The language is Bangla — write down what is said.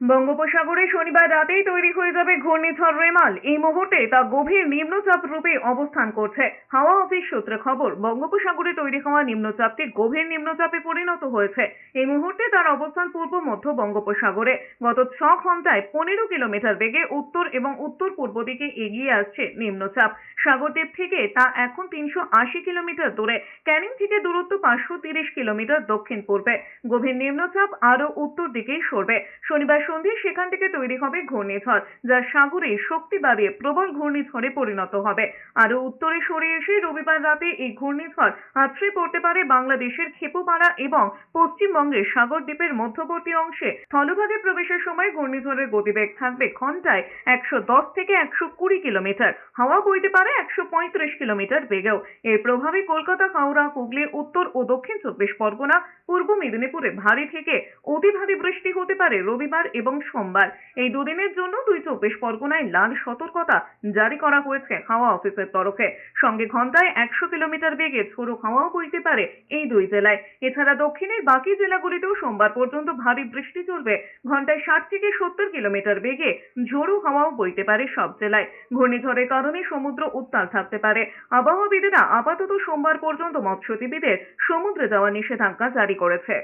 বঙ্গোপসাগরে শনিবার রাতেই তৈরি হয়ে যাবে ঘূর্ণিঝড় রেমাল। এই মুহূর্তে তা গভীর নিম্নচাপ রূপে অবস্থান করছে। হাওয়া অফিস সূত্রে খবর, বঙ্গোপসাগরে তৈরি হওয়া নিম্নচাপটি গভীর নিম্নচাপে পরিণত হয়েছে। এই মুহূর্তে তার অবস্থান পূর্ব মধ্য বঙ্গোপসাগরে। গত 6 ঘন্টায় 15 কিলোমিটার বেগে উত্তর এবং উত্তর পূর্ব দিকে এগিয়ে আসছে নিম্নচাপ। সাগরদ্বীপ থেকে তা এখন 380 কিলোমিটার দূরে। ক্যানিং থেকে দূরত্ব 530 কিলোমিটার দক্ষিণ পূর্বে। গভীর নিম্নচাপ আরো উত্তর দিকেই সরবে। শনিবার সন্ধ্যায় সেখান থেকে তৈরি হবে ঘূর্ণিঝড়, যা সাগরে শক্তি বাড়িয়ে প্রবল ঘূর্ণিঝড়ে পরিণত হবে। আরো উত্তরে সরে এসে রবিবার রাতে এই ঘূর্ণিঝড় আছড়ে পড়তে পারে বাংলাদেশের খেপুপাড়া এবং পশ্চিমবঙ্গের সাগরদ্বীপের মধ্যবর্তী অংশে। স্থলভাগে প্রবেশের সময় ঘূর্ণিঝড়ের গতিবেগ থাকবে ঘন্টায় 110 থেকে 120 কিলোমিটার। হাওয়া বইতে পারে 135 কিলোমিটার বেগেও। এর প্রভাবে কলকাতা, হাওড়া, হুগলি, উত্তর ও দক্ষিণ 24 পরগনা, পূর্ব মেদিনীপুরে ভারী থেকে অতি ভারী বৃষ্টি হতে পারে রবিবার এবং সোমবার। এই দুদিনের জন্য 24 পরগনায় লাল সতর্কতা জারি করা হয়েছে হাওয়া অফিসের তরফে। সঙ্গে ঘন্টায় 100 কিলোমিটার বেগে ঝোড়ো হাওয়াও বইতে পারে এই দুই জেলায়। এছাড়া দক্ষিণের বাকি জেলাগুলিতেও সোমবার পর্যন্ত ভারী বৃষ্টি চলবে। ঘন্টায় 60 থেকে 70 কিলোমিটার বেগে ঝোড়ো হাওয়াও বইতে পারে সব জেলায়। ঘূর্ণিঝড়ের কারণে সমুদ্র উত্তাল থাকতে পারে। আবহাওয়াবিদেরা আপাতত সোমবার পর্যন্ত মৎস্যজীবীদের সমুদ্রে যাওয়া নিষেধাজ্ঞা জারি করেছে।